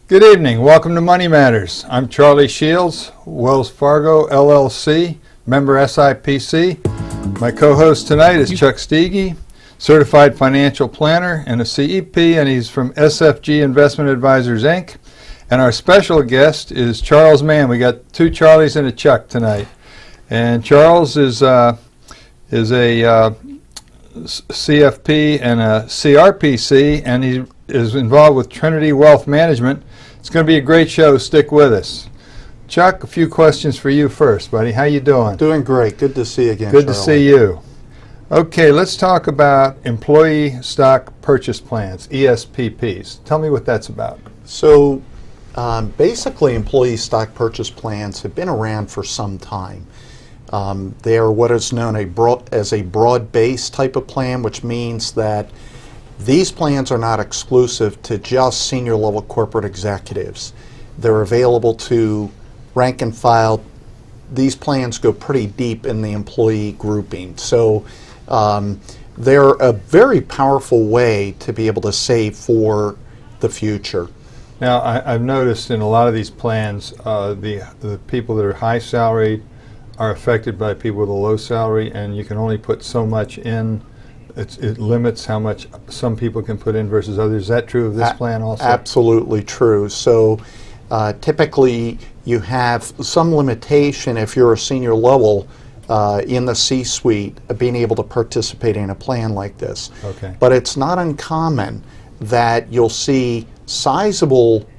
Good evening. Welcome to Money Matters. I'm Charlie Shields, Wells Fargo, LLC, member CRPC. My co-host tonight is Chuck Steege, certified financial planner and a CEP, and he's from SFG Investment Advisors, Inc. And our special guest is Charles Mann. We got two Charlies and a Chuck tonight. And Charles is a CFP and a CRPC, and he is involved with Trinity Wealth Management. It's going to be a great show. Stick with us. Chuck, a few questions for you first, buddy. How you doing? Doing great. Good to see you again, Good Charlie. to see you. Okay, let's talk about employee stock purchase plans, ESPPs. Tell me what that's about. So basically, employee stock purchase plans have been around for some time. They are what is known as a broad-based type of plan, which means that these plans are not exclusive to just senior level corporate executives. They're available to rank and file. These plans go pretty deep in the employee grouping. So they're a very powerful way to be able to save for the future. Now, I've noticed in a lot of these plans, the people that are high salaried are affected by people with a low salary, and you can only put so much in. It limits how much some people can put in versus others. Is that true of this plan also? Absolutely true. So typically you have some limitation if you're a senior level in the C-suite of being able to participate in a plan like this. Okay. But it's not uncommon that you'll see sizable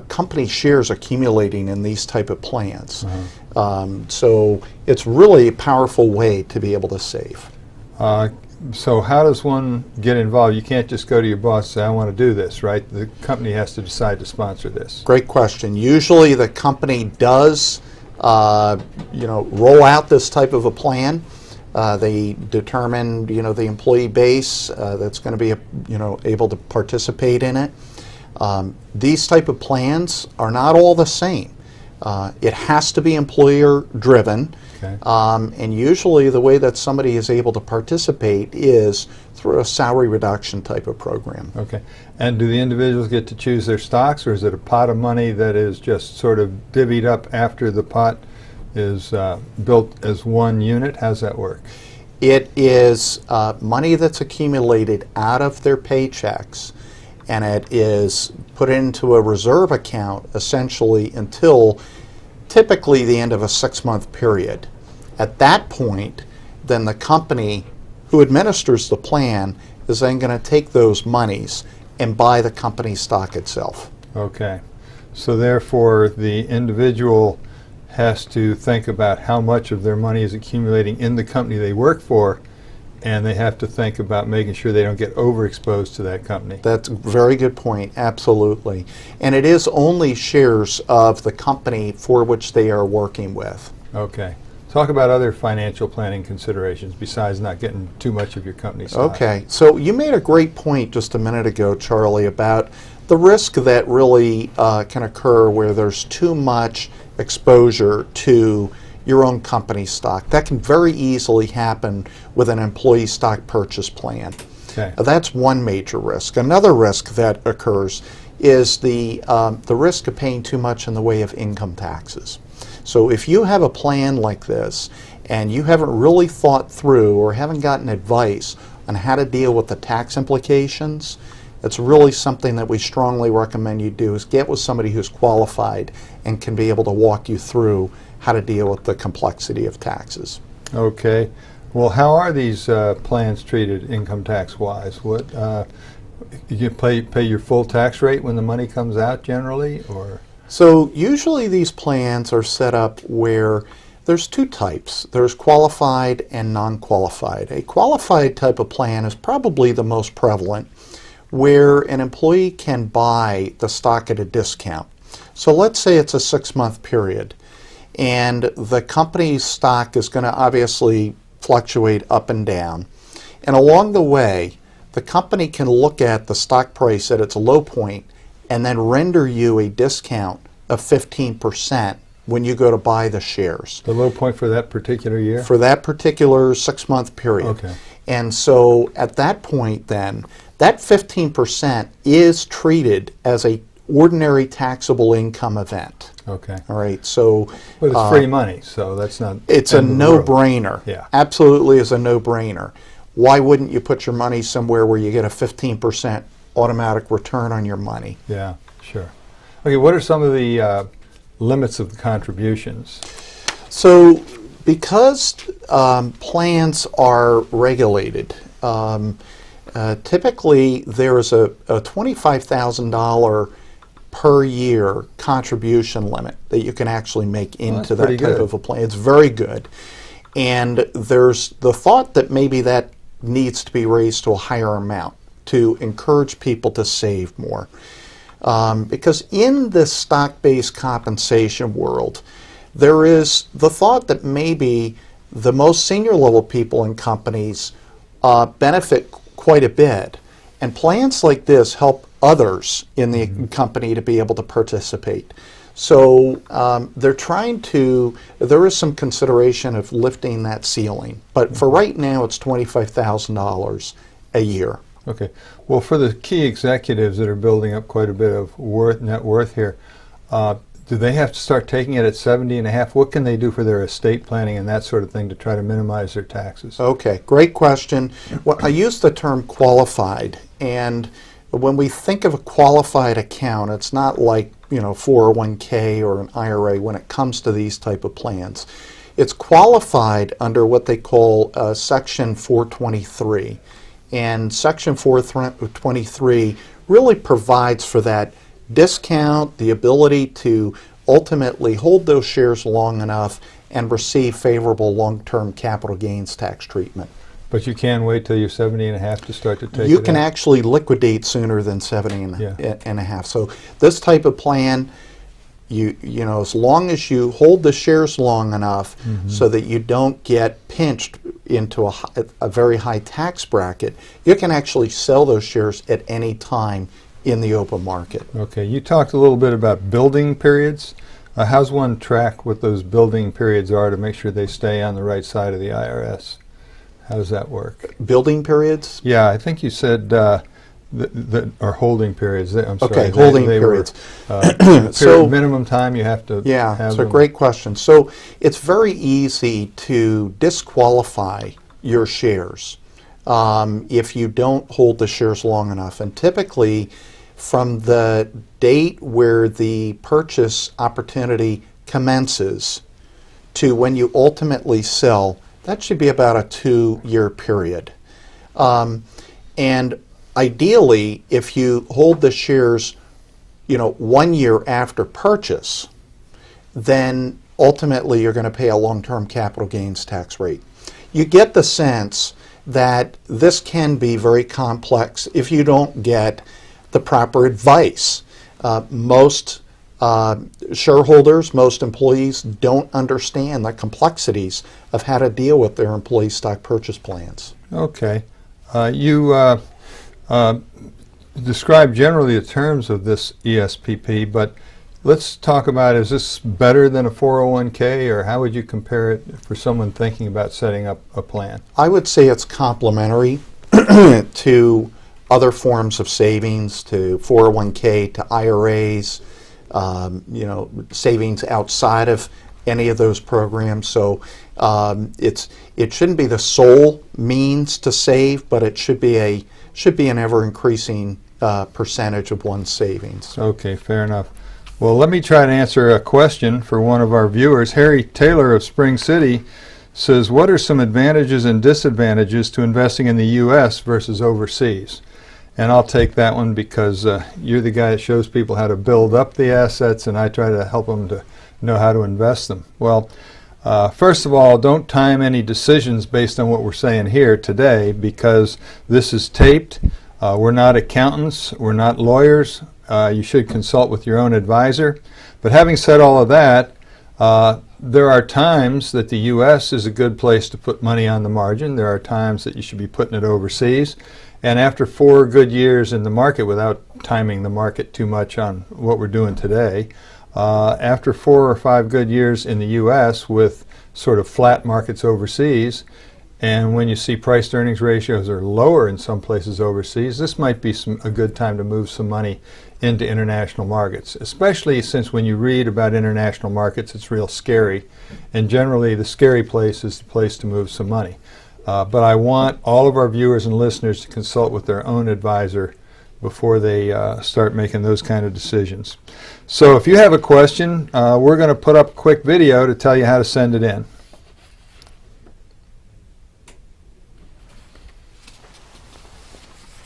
company shares accumulating in these type of plans. So it's really a powerful way to be able to save. So how does one get involved? You can't just go to your boss and say, I want to do this, right? The company has to decide to sponsor this. Great question. Usually the company does roll out this type of a plan. They determine the employee base that's going to be able to participate in it. These type of plans are not all the same. It has to be employer driven. Okay. And usually the way that somebody is able to participate is through a salary reduction type of program. Okay. And do the individuals get to choose their stocks, or is it a pot of money that is just sort of divvied up after the pot is built as one unit? How's that work? It is money that's accumulated out of their paychecks, and it is put into a reserve account essentially until typically the end of a 6-month period. At that point, then the company who administers the plan is then going to take those monies and buy the company stock itself. Okay. So therefore, the individual has to think about how much of their money is accumulating in the company they work for, and they have to think about making sure they don't get overexposed to that company. That's a very good point, absolutely. And it is only shares of the company for which they are working with. Okay. Talk about other financial planning considerations besides not getting too much of your company stock. Okay. So you made a great point just a minute ago, Charlie, about the risk that really can occur where there's too much exposure to your own company stock. That can very easily happen with an employee stock purchase plan. Okay. That's one major risk. Another risk that occurs is the risk of paying too much in the way of income taxes. So if you have a plan like this and you haven't really thought through or haven't gotten advice on how to deal with the tax implications, it's really something that we strongly recommend you do, is get with somebody who's qualified and can be able to walk you through how to deal with the complexity of taxes. Okay. Well, how are these plans treated income tax wise? What you pay your full tax rate when the money comes out generally, or? So usually these plans are set up where there's two types. There's qualified and non-qualified. A qualified type of plan is probably the most prevalent, where an employee can buy the stock at a discount. So let's say it's a 6-month period, and the company's stock is going to obviously fluctuate up and down. And along the way, the company can look at the stock price at its low point and then render you a discount of 15% when you go to buy the shares. The low point for that particular year? For that particular 6-month period. Okay. And so at that point then, that 15% is treated as a ordinary taxable income event. Okay. All right, so But it's free money, so that's not. it's a end of the world. no-brainer. Yeah. Absolutely is a no-brainer. Why wouldn't you put your money somewhere where you get a 15% automatic return on your money? Yeah, sure. Okay, what are some of the limits of the contributions? So because plans are regulated, typically there is a $25,000 per year contribution limit that you can actually make into that type of a plan. It's very good. And there's the thought that maybe that needs to be raised to a higher amount to encourage people to save more. Because in this stock-based compensation world, there is the thought that maybe the most senior level people in companies benefit quite a bit. And plans like this help others in the company to be able to participate. So they're trying to, there is some consideration of lifting that ceiling. But for right now, it's $25,000 a year. Okay. Well, for the key executives that are building up quite a bit of net worth here, do they have to start taking it at 70 and a half? What can they do for their estate planning and that sort of thing to try to minimize their taxes? Okay, great question. Well, I use the term qualified, and when we think of a qualified account, it's not like 401k or an IRA when it comes to these type of plans. It's qualified under what they call Section 423. And Section 423 really provides for that discount, the ability to ultimately hold those shares long enough and receive favorable long-term capital gains tax treatment. But you can wait till you're 70 and a half to start to take You it can out? actually liquidate sooner than 70 and a half. So this type of plan, you know, as long as you hold the shares long enough so that you don't get pinched into a very high tax bracket, you can actually sell those shares at any time in the open market. Okay, you talked a little bit about building periods. How's one track what those building periods are to make sure they stay on the right side of the IRS? How does that work? Building periods? Yeah, I think you said or holding periods. I'm sorry. Okay, holding periods. So minimum time you have to have it's them. a great question. So it's very easy to disqualify your shares if you don't hold the shares long enough. And typically, from the date where the purchase opportunity commences to when you ultimately sell, that should be about a 2-year period. And ideally, if you hold the shares, 1 year after purchase, then ultimately you're going to pay a long-term capital gains tax rate. You get the sense that this can be very complex if you don't get the proper advice. Most shareholders, most employees don't understand the complexities of how to deal with their employee stock purchase plans. Okay. You describe generally the terms of this ESPP, but let's talk about, is this better than a 401k, or how would you compare it for someone thinking about setting up a plan? I would say it's complementary to other forms of savings, to 401k, to IRAs, savings outside of any of those programs. So it shouldn't be the sole means to save, but it should be an ever-increasing percentage of one's savings. Okay, fair enough. Well, let me try to answer a question for one of our viewers. Harry Taylor of Spring City says, what are some advantages and disadvantages to investing in the U.S. versus overseas? And I'll take that one because you're the guy that shows people how to build up the assets, and I try to help them to know how to invest them. Well, first of all, don't time any decisions based on what we're saying here today, because this is taped. We're not accountants. We're not lawyers. You should consult with your own advisor. But having said all of that, there are times that the U.S. is a good place to put money on the margin. There are times that you should be putting it overseas. And after 4 good years in the market, without timing the market too much on what we're doing today, after 4 or 5 good years in the U.S. with sort of flat markets overseas, And when you see price to earnings ratios are lower in some places overseas, this might be a good time to move some money into international markets, especially since when you read about international markets, it's real scary. And generally, the scary place is the place to move some money. But I want all of our viewers and listeners to consult with their own advisor before they start making those kind of decisions. So if you have a question, we're going to put up a quick video to tell you how to send it in.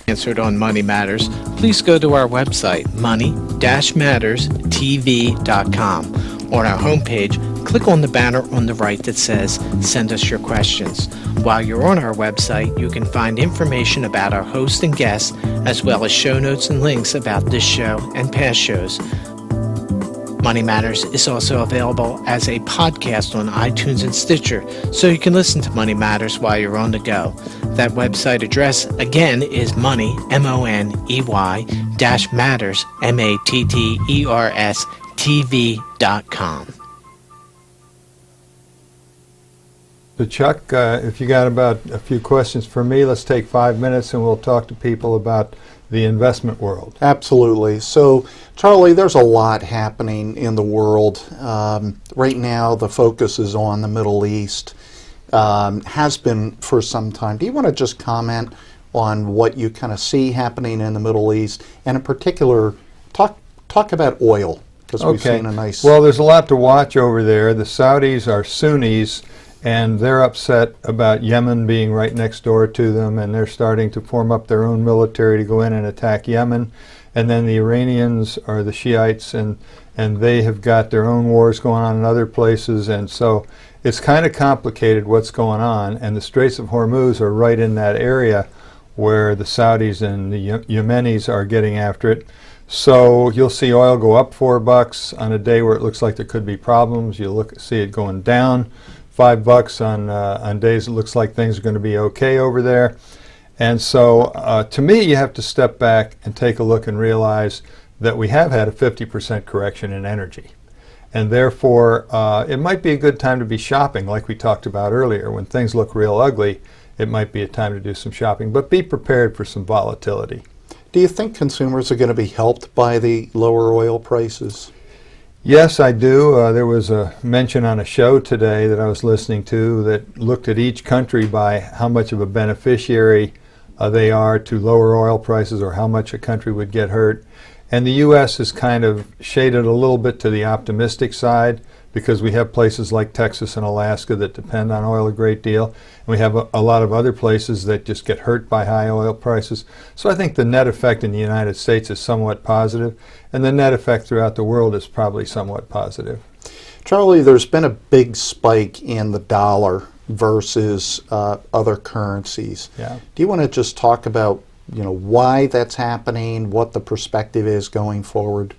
Answered on Money Matters, please go to our website, money-matterstv.com. On our homepage, click on the banner on the right that says, Send us your questions. While you're on our website, you can find information about our hosts and guests, as well as show notes and links about this show and past shows. Money Matters is also available as a podcast on iTunes and Stitcher, so you can listen to Money Matters while you're on the go. That website address, again, is money, M-O-N-E-Y, -matters, M-A-T-T-E-R-S, TV.com. So Chuck, if you got about a few questions for me, let's take 5 minutes and we'll talk to people about the investment world. Absolutely. So, Charlie, there's a lot happening in the world. Right now, the focus is on the Middle East, has been for some time. Do you want to just comment on what you kind of see happening in the Middle East, and in particular, talk about oil, because we've seen a nice... Well, there's a lot to watch over there. The Saudis are Sunnis, and they're upset about Yemen being right next door to them, and they're starting to form up their own military to go in and attack Yemen. And then the Iranians are the Shiites, and they have got their own wars going on in other places, and so it's kind of complicated what's going on, and the Straits of Hormuz are right in that area where the Saudis and the Yemenis are getting after it. So you'll see oil go up $4 on a day where it looks like there could be problems. You'll see it going down $5 on days it looks like things are going to be okay over there. And so to me, you have to step back and take a look and realize that we have had a 50% correction in energy. And therefore, it might be a good time to be shopping, like we talked about earlier. When things look real ugly, it might be a time to do some shopping. But be prepared for some volatility. Do you think consumers are going to be helped by the lower oil prices? Yes, I do. There was a mention on a show today that I was listening to that looked at each country by how much of a beneficiary they are to lower oil prices, or how much a country would get hurt. And the U.S. is kind of shaded a little bit to the optimistic side, because we have places like Texas and Alaska that depend on oil a great deal. And we have a lot of other places that just get hurt by high oil prices. So I think the net effect in the United States is somewhat positive, and the net effect throughout the world is probably somewhat positive. Charlie, there's been a big spike in the dollar versus other currencies. Yeah. Do you want to just talk about why that's happening, what the perspective is going forward,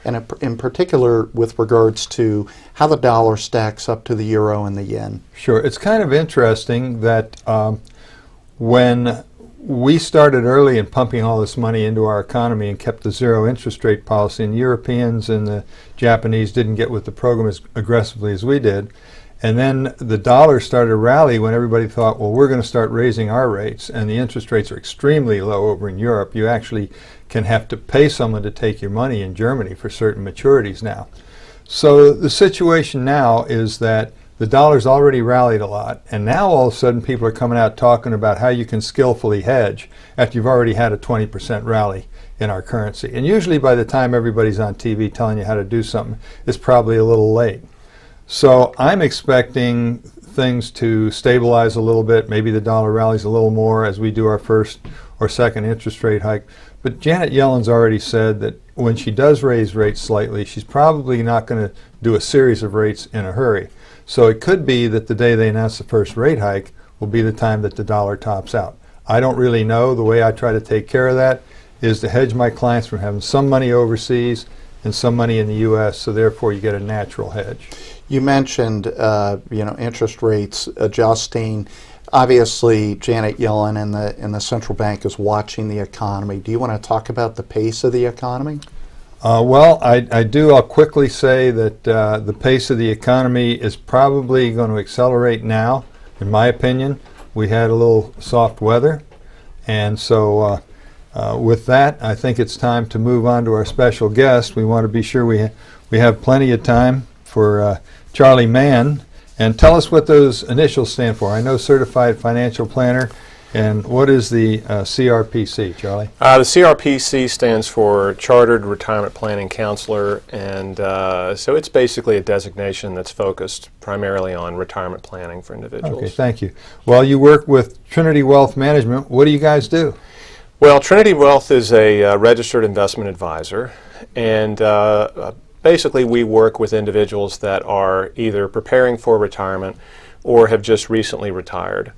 and in particular with regards to how the dollar stacks up to the euro and the yen? Sure. It's kind of interesting that when we started early in pumping all this money into our economy and kept the zero interest rate policy, and Europeans and the Japanese didn't get with the program as aggressively as we did. And then the dollar started to rally when everybody thought, well, we're going to start raising our rates, and the interest rates are extremely low over in Europe. You actually can have to pay someone to take your money in Germany for certain maturities now. So the situation now is that the dollar's already rallied a lot, and now all of a sudden people are coming out talking about how you can skillfully hedge after you've already had a 20% rally in our currency. And usually by the time everybody's on TV telling you how to do something, it's probably a little late. So I'm expecting things to stabilize a little bit. Maybe the dollar rallies a little more as we do our first or second interest rate hike. But Janet Yellen's already said that when she does raise rates slightly, she's probably not going to do a series of rates in a hurry. So it could be that the day they announce the first rate hike will be the time that the dollar tops out. I don't really know. The way I try to take care of that is to hedge my clients from having some money overseas and some money in the U.S., so therefore you get a natural hedge. You mentioned, interest rates adjusting. Obviously, Janet Yellen and the central bank is watching the economy. Do you want to talk about the pace of the economy? Well, I do. I'll quickly say that the pace of the economy is probably going to accelerate now, in my opinion, we had a little soft weather. And so with that, I think it's time to move on to our special guest. We want to be sure we have plenty of time for Charlie Mann. And tell us what those initials stand for. I know Certified Financial Planner. And what is the CRPC, Charlie? The CRPC stands for Chartered Retirement Planning Counselor, and so it's basically a designation that's focused primarily on retirement planning for individuals. Okay, thank you. Well, you work with Trinity Wealth Management. What do you guys do? Well, Trinity Wealth is a registered investment advisor, and basically we work with individuals that are either preparing for retirement or have just recently retired.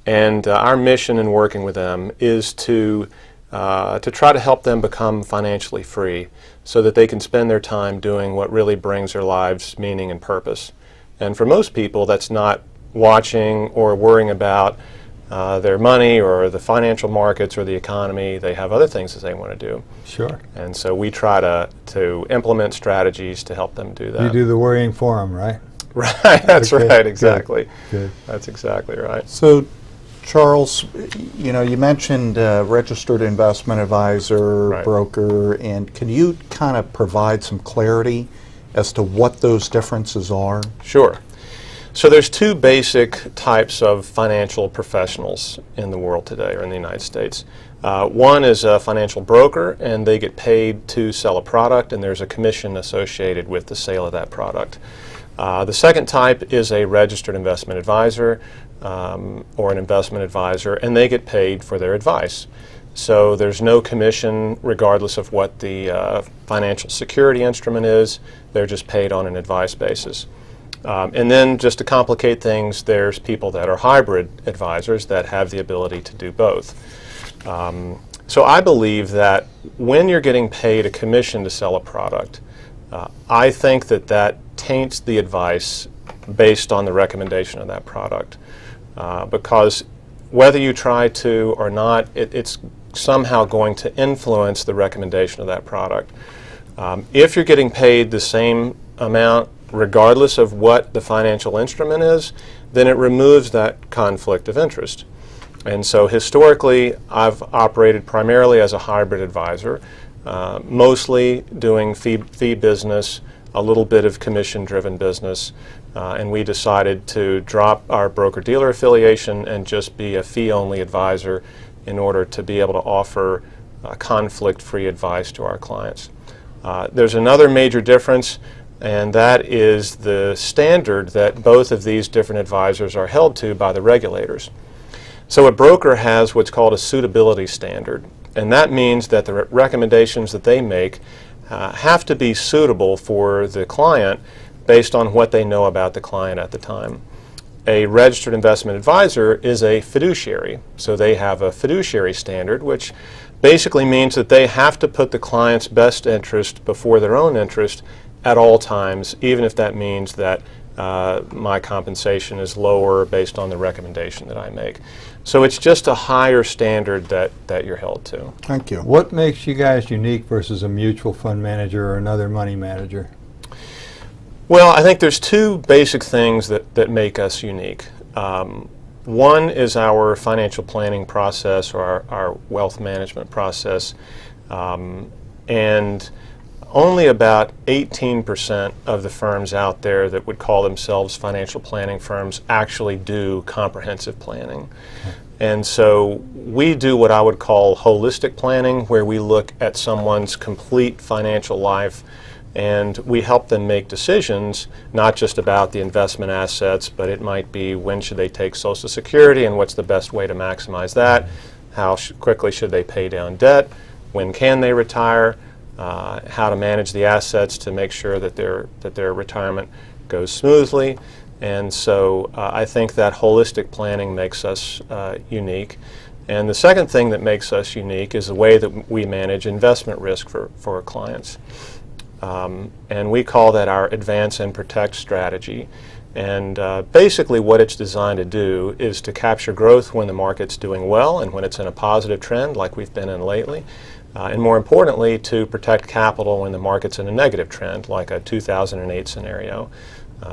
And our mission in working with them is to try to help them become financially free so that they can spend their time doing what really brings their lives meaning and purpose. And for most people, that's not watching or worrying about their money or the financial markets or the economy. They have other things that they want to do. Sure. And so we try to implement strategies to help them do that. You do the worrying for them, right? Right, that's Okay, right, exactly. Good. That's exactly right. So, Charles, you mentioned registered investment advisor, Right. broker, and can you kind of provide some clarity as to what those differences are? Sure. So there's two basic types of financial professionals in the world today, or in the United States. One is a financial broker, and they get paid to sell a product, and there's a commission associated with the sale of that product. The second type is a registered investment advisor or an investment advisor, and they get paid for their advice. So there's no commission regardless of what the financial security instrument is. They're just paid on an advice basis. And then just to complicate things, there's people that are hybrid advisors that have the ability to do both. So I believe that when you're getting paid a commission to sell a product, I think that taints the advice based on the recommendation of that product. Because whether you try to or not, it's somehow going to influence the recommendation of that product. If you're getting paid the same amount regardless of what the financial instrument is, then it removes that conflict of interest. And so historically, I've operated primarily as a hybrid advisor, mostly doing fee business, a little bit of commission-driven business, and we decided to drop our broker-dealer affiliation and just be a fee-only advisor in order to be able to offer conflict-free advice to our clients. There's another major difference, and that is the standard that both of these different advisors are held to by the regulators. So a broker has what's called a suitability standard, and that means that the recommendations that they make have to be suitable for the client based on what they know about the client at the time. A registered investment advisor is a fiduciary, so they have a fiduciary standard, which basically means that they have to put the client's best interest before their own interest at all times, even if that means that my compensation is lower based on the recommendation that I make. So it's just a higher standard that you're held to. Thank you. What makes you guys unique versus a mutual fund manager or another money manager? Well, I think there's two basic things that make us unique. One is our financial planning process, or our wealth management process, and only about 18% of the firms out there that would call themselves financial planning firms actually do comprehensive planning. And so we do what I would call holistic planning, where we look at someone's complete financial life and we help them make decisions, not just about the investment assets, but it might be when should they take Social Security and what's the best way to maximize that, how quickly should they pay down debt, when can they retire, how to manage the assets to make sure that their retirement goes smoothly. And so I think that holistic planning makes us unique. And the second thing that makes us unique is the way that we manage investment risk for our clients. And we call that our Advance and Protect strategy. And basically what it's designed to do is to capture growth when the market's doing well and when it's in a positive trend like we've been in lately. And more importantly, to protect capital when the market's in a negative trend, like a 2008 scenario.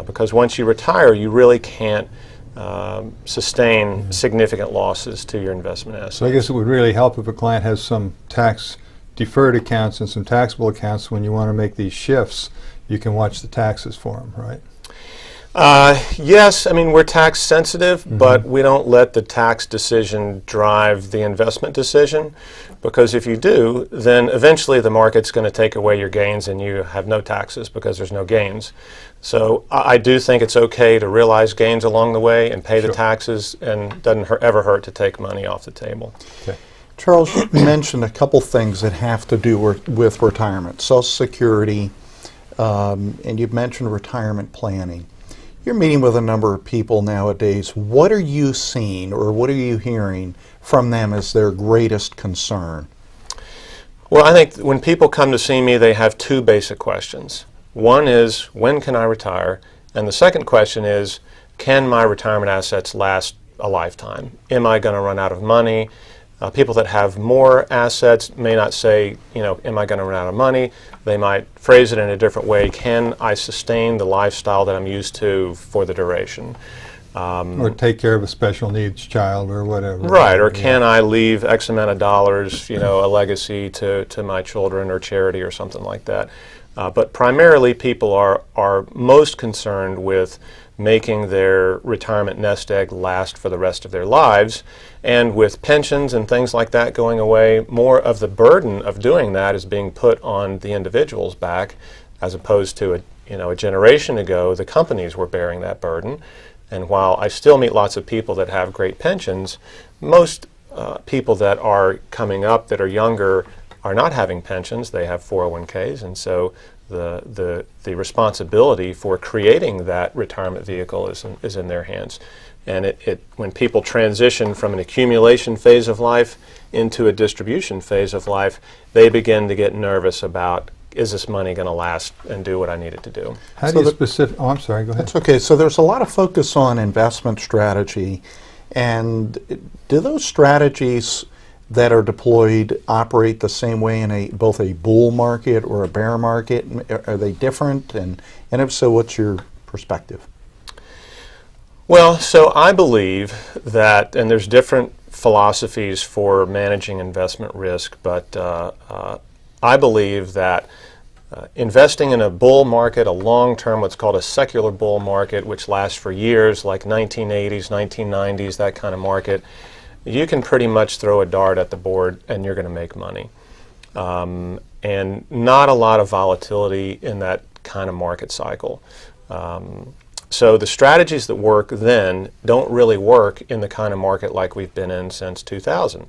Because once you retire, you really can't sustain significant losses to your investment assets. So I guess it would really help if a client has some tax deferred accounts and some taxable accounts. When you want to make these shifts, you can watch the taxes for them, right? Yes, I mean, we're tax sensitive, but we don't let the tax decision drive the investment decision, because if you do, then eventually the market's going to take away your gains and you have no taxes because there's no gains. So I do think it's okay to realize gains along the way and pay the taxes, and it doesn't ever hurt to take money off the table. Okay. Charles, you mentioned a couple things that have to do with retirement, Social Security, and you've mentioned retirement planning. You're meeting with a number of people nowadays. What are you seeing or what are you hearing from them as their greatest concern? Well, I think when people come to see me, they have two basic questions. One is, when can I retire? And the second question is, can my retirement assets last a lifetime? Am I going to run out of money? People that have more assets may not say, you know, am I going to run out of money? They might phrase it in a different way. Can I sustain the lifestyle that I'm used to for the duration? Or take care of a special needs child or whatever. Right, or can I leave X amount of dollars, you know, a legacy to my children or charity or something like that. But primarily people are most concerned with making their retirement nest egg last for the rest of their lives. And with pensions and things like that going away, more of the burden of doing that is being put on the individual's back, as opposed to a generation ago, the companies were bearing that burden. And while I still meet lots of people that have great pensions, most people that are coming up that are younger are not having pensions. They have 401ks, and so the responsibility for creating that retirement vehicle is in their hands. And when people transition from an accumulation phase of life into a distribution phase of life, they begin to get nervous about, is this money going to last and do what I need it to do? How do you oh, I'm sorry, go ahead. That's okay. So there's a lot of focus on investment strategy. And do those strategies that are deployed operate the same way in both a bull market or a bear market? Are they different? And if so, what's your perspective? Well, so I believe that, and there's different philosophies for managing investment risk, but I believe that investing in a bull market, a long-term, what's called a secular bull market, which lasts for years, like 1980s, 1990s, that kind of market, you can pretty much throw a dart at the board and you're going to make money. And not a lot of volatility in that kind of market cycle. So the strategies that work then don't really work in the kind of market like we've been in since 2000.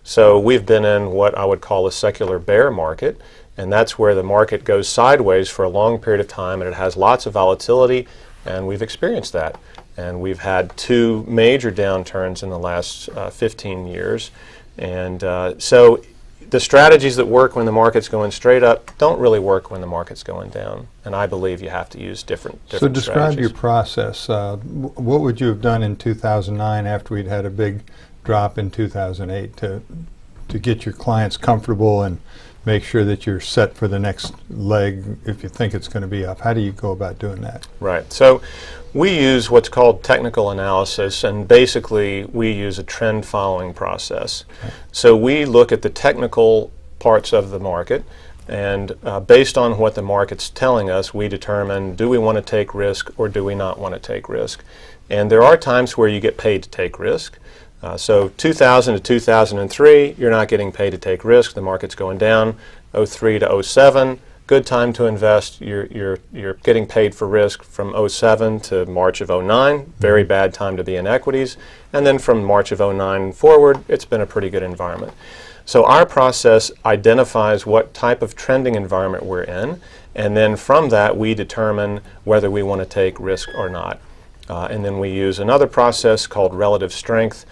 So we've been in what I would call a secular bear market, and that's where the market goes sideways for a long period of time, and it has lots of volatility, and we've experienced that. And we've had two major downturns in the last 15 years. And so the strategies that work when the market's going straight up don't really work when the market's going down. And I believe you have to use different So describe strategies. your process. What would you have done in 2009 after we'd had a big drop in 2008 to get your clients comfortable and make sure that you're set for the next leg if you think it's going to be up? How do you go about doing that? Right. So we use what's called technical analysis, and basically we use a trend following process. Okay. So we look at the technical parts of the market, and based on what the market's telling us, we determine, do we want to take risk or do we not want to take risk? And there are times where you get paid to take risk. So 2000 to 2003, you're not getting paid to take risk. The market's going down. 03 to 07, good time to invest. You're getting paid for risk from 07 to March of 09. Very bad time to be in equities. And then from March of 09 forward, it's been a pretty good environment. So our process identifies what type of trending environment we're in, and then from that we determine whether we want to take risk or not. And then we use another process called relative strength,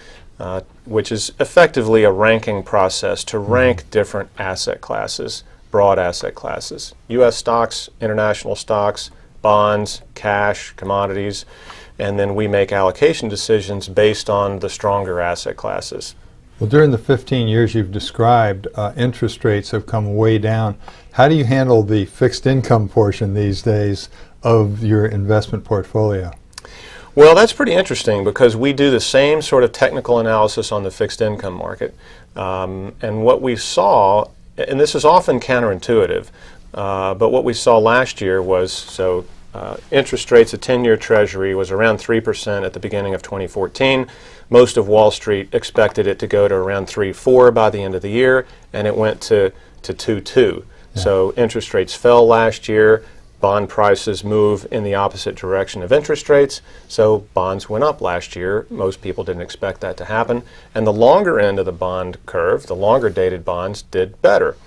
which is effectively a ranking process to rank different asset classes, broad asset classes. U.S. stocks, international stocks, bonds, cash, commodities, and then we make allocation decisions based on the stronger asset classes. Well, during the 15 years you've described, interest rates have come way down. How do you handle the fixed income portion these days of your investment portfolio? Well, that's pretty interesting because we do the same sort of technical analysis on the fixed income market. And what we saw, and this is often counterintuitive, but what we saw last year was, interest rates, a 10-year Treasury was around 3% at the beginning of 2014. Most of Wall Street expected it to go to around 3.4 by the end of the year, and it went to 2.2. Yeah. So interest rates fell last year. Bond prices move in the opposite direction of interest rates, so bonds went up last year. Most people didn't expect that to happen. And the longer end of the bond curve, the longer dated bonds, did better.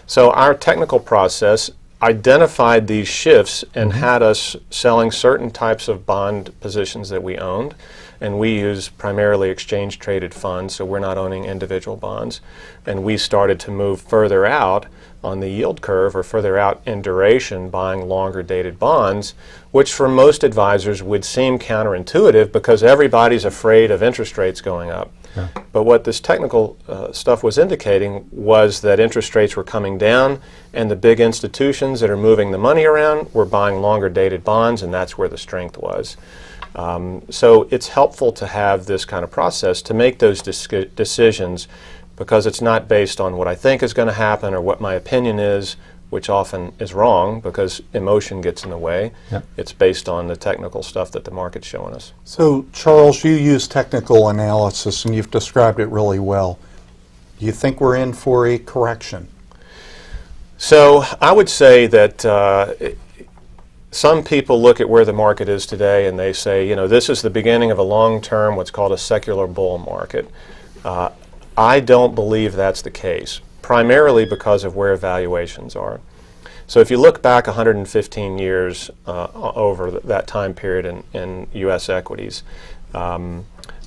So our technical process identified these shifts and had us selling certain types of bond positions that we owned. And we use primarily exchange-traded funds, so we're not owning individual bonds. And we started to move further out on the yield curve, or further out in duration, buying longer dated bonds, which for most advisors would seem counterintuitive because everybody's afraid of interest rates going up. Yeah. But what this technical stuff was indicating was that interest rates were coming down, and the big institutions that are moving the money around were buying longer dated bonds, and that's where the strength was. So it's helpful to have this kind of process to make those decisions, because it's not based on what I think is going to happen or what my opinion is, which often is wrong because emotion gets in the way. Yep. It's based on the technical stuff that the market's showing us. So, Charles, you use technical analysis and you've described it really well. Do you think we're in for a correction? So I would say that some people look at where the market is today and they say, you know, this is the beginning of a long-term, what's called a secular bull market. I don't believe that's the case, primarily because of where valuations are. So if you look back 115 years over that time period in U.S. equities,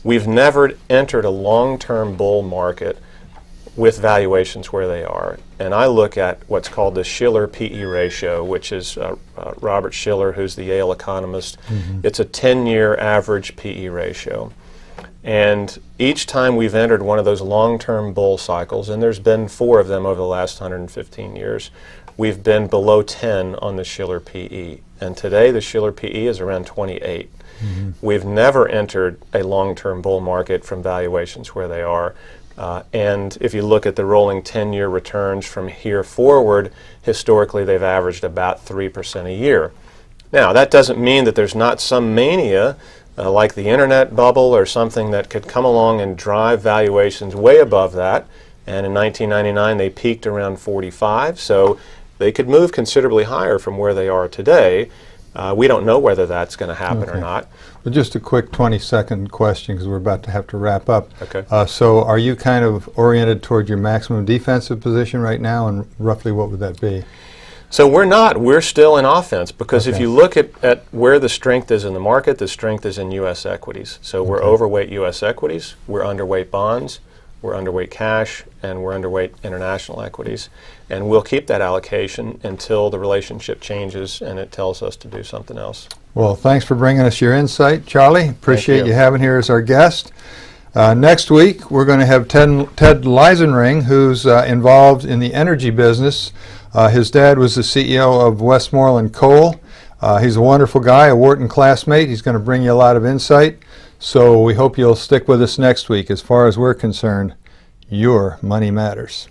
we've never entered a long-term bull market with valuations where they are. And I look at what's called the Shiller PE ratio, which is Robert Shiller, who's the Yale economist. Mm-hmm. It's a 10-year average PE ratio. And each time we've entered one of those long-term bull cycles, and there's been 4 of them over the last 115 years, we've been below 10 on the Shiller PE. And today the Shiller PE is around 28. Mm-hmm. We've never entered a long-term bull market from valuations where they are. And if you look at the rolling 10-year returns from here forward, historically they've averaged about 3% a year. Now, that doesn't mean that there's not some mania like the internet bubble or something that could come along and drive valuations way above that. And in 1999 they peaked around 45, so they could move considerably higher from where they are today. We don't know whether that's going to happen or not. Well, just a quick 20-second question because we're about to have to wrap up. Okay. So are you kind of oriented toward your maximum defensive position right now, and roughly what would that be? So we're not. We're still in offense because if you look at where the strength is in the market, the strength is in U.S. equities. So we're overweight U.S. equities, we're underweight bonds, we're underweight cash, and we're underweight international equities. And we'll keep that allocation until the relationship changes and it tells us to do something else. Well, thanks for bringing us your insight, Charlie. Appreciate you having here as our guest. Next week, we're going to have Ted Leisenring, who's involved in the energy business. His dad was the CEO of Westmoreland Coal. He's a wonderful guy, a Wharton classmate. He's going to bring you a lot of insight. So we hope you'll stick with us next week. As far as we're concerned, your money matters.